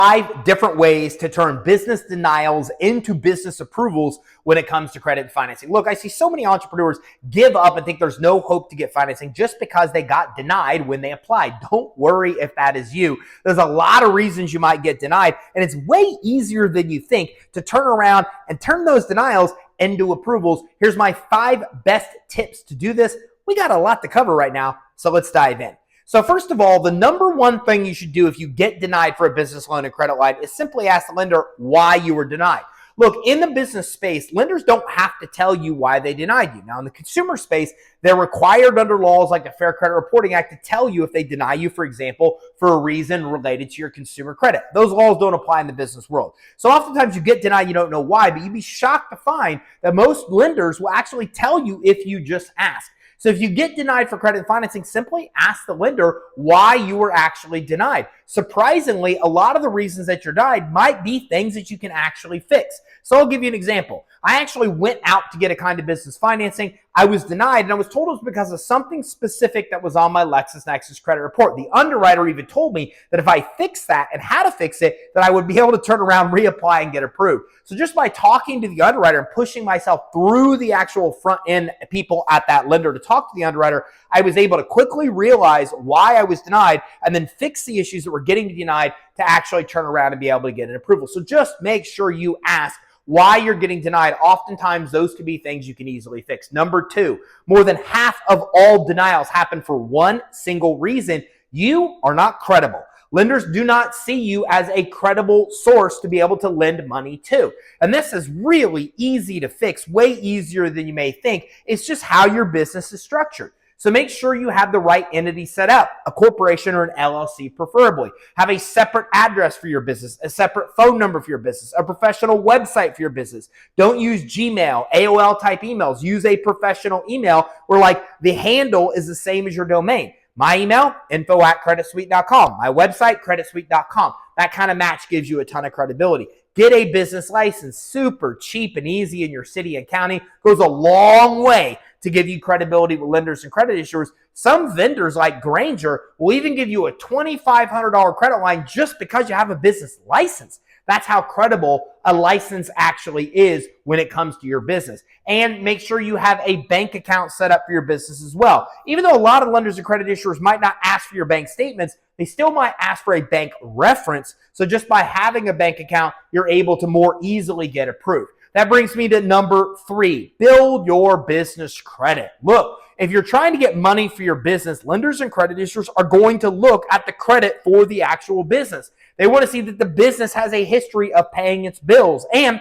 5 different ways to turn business denials into business approvals when it comes to credit and financing. Look, I see so many entrepreneurs give up and think there's no hope to get financing just because they got denied when they applied. Don't worry if that is you. There's a lot of reasons you might get denied, and it's way easier than you think to turn around and turn those denials into approvals. Here's my 5 best tips to do this. We got a lot to cover right now, so let's dive in. So first of all, the number one thing you should do if you get denied for a business loan and credit line is simply ask the lender why you were denied. Look, in the business space, lenders don't have to tell you why they denied you. Now, in the consumer space, they're required under laws like the Fair Credit Reporting Act to tell you if they deny you, for example, for a reason related to your consumer credit. Those laws don't apply in the business world. So oftentimes you get denied, you don't know why, but you'd be shocked to find that most lenders will actually tell you if you just ask. So if you get denied for credit and financing, simply ask the lender why you were actually denied. Surprisingly, a lot of the reasons that you're denied might be things that you can actually fix. So I'll give you an example. I actually went out to get a kind of business financing. I was denied, and I was told it was because of something specific that was on my LexisNexis credit report. The underwriter even told me that if I fixed that and how to fix it, that I would be able to turn around, reapply, and get approved. So just by talking to the underwriter and pushing myself through the actual front end people at that lender to talk to the underwriter, I was able to quickly realize why I was denied and then fix the issues that were getting me denied to actually turn around and be able to get an approval. So just make sure you ask why you're getting denied. Oftentimes, those could be things you can easily fix. Number 2, more than half of all denials happen for one single reason: you are not credible. Lenders do not see you as a credible source to be able to lend money to. And this is really easy to fix, way easier than you may think. It's just how your business is structured. So make sure you have the right entity set up, a corporation or an LLC preferably. Have a separate address for your business, a separate phone number for your business, a professional website for your business. Don't use Gmail, AOL type emails. Use a professional email where like the handle is the same as your domain. My email, info@creditsuite.com. My website, creditsuite.com. That kind of match gives you a ton of credibility. Get a business license, super cheap and easy in your city and county. Goes a long way to give you credibility with lenders and credit issuers. Some vendors like Granger will even give you a $2,500 credit line just because you have a business license. That's how credible a license actually is when it comes to your business. And make sure you have a bank account set up for your business as well. Even though a lot of lenders and credit issuers might not ask for your bank statements, they still might ask for a bank reference. So just by having a bank account, you're able to more easily get approved. That brings me to number 3, build your business credit. Look, if you're trying to get money for your business, lenders and credit issuers are going to look at the credit for the actual business. They want to see that the business has a history of paying its bills. And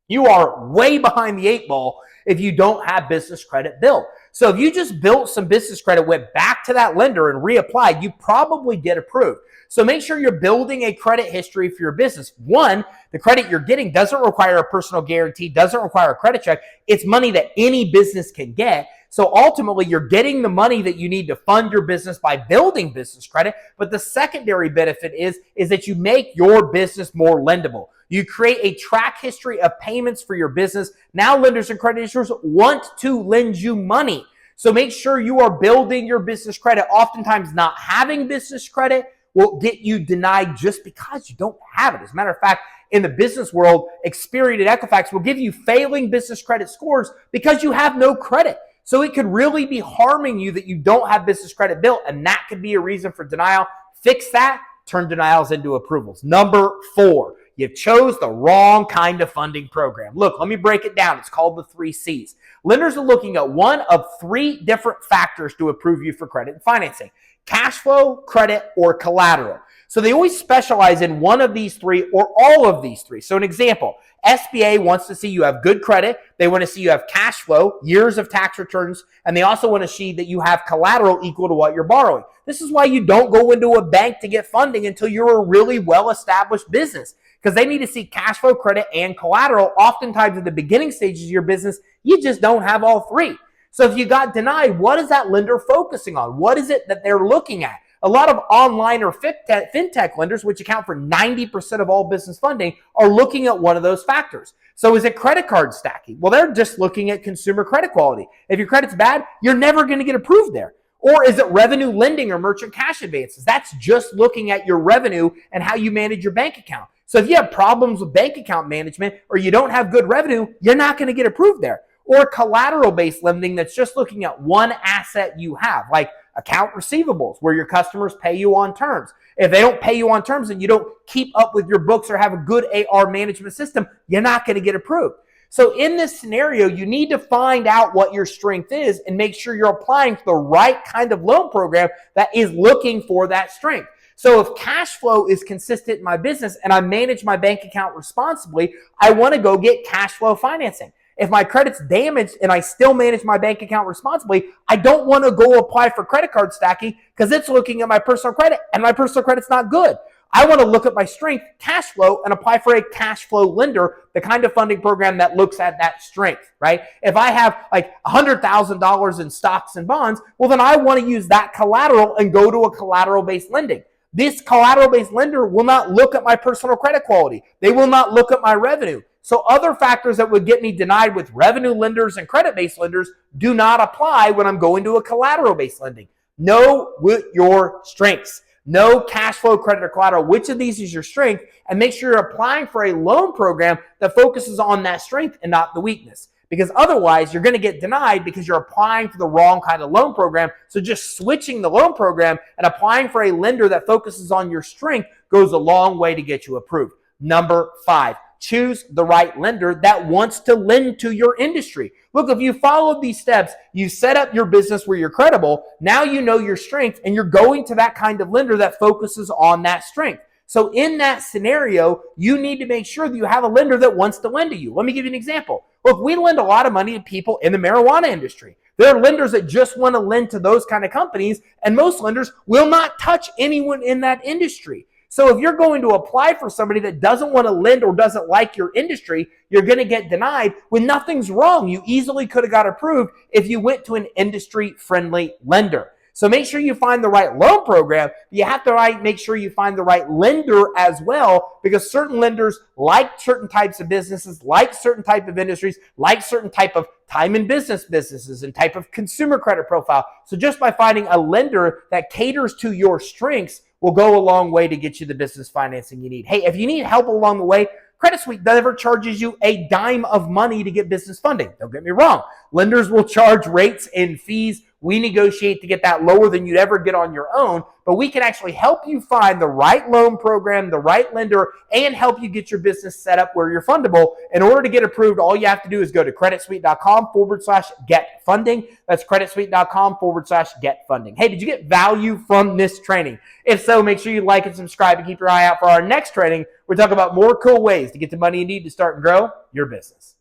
you are way behind the 8 ball if you don't have business credit built. So if you just built some business credit, went back to that lender and reapplied, you probably get approved. So make sure you're building a credit history for your business. One, the credit you're getting doesn't require a personal guarantee, doesn't require a credit check. It's money that any business can get. So ultimately, you're getting the money that you need to fund your business by building business credit. But the secondary benefit is that you make your business more lendable. You create a track history of payments for your business. Now lenders and credit issuers want to lend you money. So make sure you are building your business credit. Oftentimes not having business credit will get you denied just because you don't have it. As a matter of fact, in the business world, Experian and Equifax will give you failing business credit scores because you have no credit. So it could really be harming you that you don't have business credit built, and that could be a reason for denial. Fix that, turn denials into approvals. Number 4, you chose the wrong kind of funding program. Look, let me break it down. It's called the 3 C's. Lenders are looking at one of 3 different factors to approve you for credit and financing: cash flow, credit, or collateral. So they always specialize in one of these 3 or all of these 3. So an example, SBA wants to see you have good credit. They want to see you have cash flow, years of tax returns, and they also want to see that you have collateral equal to what you're borrowing. This is why you don't go into a bank to get funding until you're a really well-established business, because they need to see cash flow, credit, and collateral. Oftentimes in the beginning stages of your business, you just don't have all 3. So if you got denied, what is that lender focusing on? What is it that they're looking at? A lot of online or fintech lenders, which account for 90% of all business funding, are looking at one of those factors. So is it credit card stacking? Well, they're just looking at consumer credit quality. If your credit's bad, you're never going to get approved there. Or is it revenue lending or merchant cash advances? That's just looking at your revenue and how you manage your bank account. So if you have problems with bank account management or you don't have good revenue, you're not going to get approved there. Or collateral-based lending that's just looking at one asset you have, like account receivables, where your customers pay you on terms. If they don't pay you on terms and you don't keep up with your books or have a good AR management system, you're not going to get approved. So in this scenario, you need to find out what your strength is and make sure you're applying for the right kind of loan program that is looking for that strength. So if cash flow is consistent in my business and I manage my bank account responsibly, I want to go get cash flow financing. If my credit's damaged and I still manage my bank account responsibly, I don't want to go apply for credit card stacking because it's looking at my personal credit and my personal credit's not good. I want to look at my strength, cash flow, and apply for a cash flow lender, the kind of funding program that looks at that strength, right? If I have like $100,000 in stocks and bonds, well, then I want to use that collateral and go to a collateral-based lending. This collateral-based lender will not look at my personal credit quality. They will not look at my revenue. So other factors that would get me denied with revenue lenders and credit-based lenders do not apply when I'm going to a collateral-based lending. Know what your strengths. Know cash flow, credit, or collateral. Which of these is your strength? And make sure you're applying for a loan program that focuses on that strength and not the weakness. Because otherwise, you're going to get denied because you're applying for the wrong kind of loan program. So just switching the loan program and applying for a lender that focuses on your strength goes a long way to get you approved. Number 5. Choose the right lender that wants to lend to your industry. Look, if you followed these steps, you set up your business where you're credible. Now you know your strength and you're going to that kind of lender that focuses on that strength. So in that scenario, you need to make sure that you have a lender that wants to lend to you. Let me give you an example. Look, we lend a lot of money to people in the marijuana industry. There are lenders that just want to lend to those kind of companies, and most lenders will not touch anyone in that industry. So if you're going to apply for somebody that doesn't want to lend or doesn't like your industry, you're going to get denied when nothing's wrong. You easily could have got approved if you went to an industry-friendly lender. So make sure you find the right loan program. You have to make sure you find the right lender as well, because certain lenders like certain types of businesses, like certain type of industries, like certain type of time and businesses and type of consumer credit profile. So just by finding a lender that caters to your strengths will go a long way to get you the business financing you need. Hey, if you need help along the way, Credit Suite never charges you a dime of money to get business funding. Don't get me wrong. Lenders will charge rates and fees. We negotiate to get that lower than you'd ever get on your own, but we can actually help you find the right loan program, the right lender, and help you get your business set up where you're fundable. In order to get approved, all you have to do is go to creditsuite.com/get funding. That's creditsuite.com/get funding. Hey, did you get value from this training? If so, make sure you like and subscribe and keep your eye out for our next training. We're talking about more cool ways to get the money you need to start and grow your business.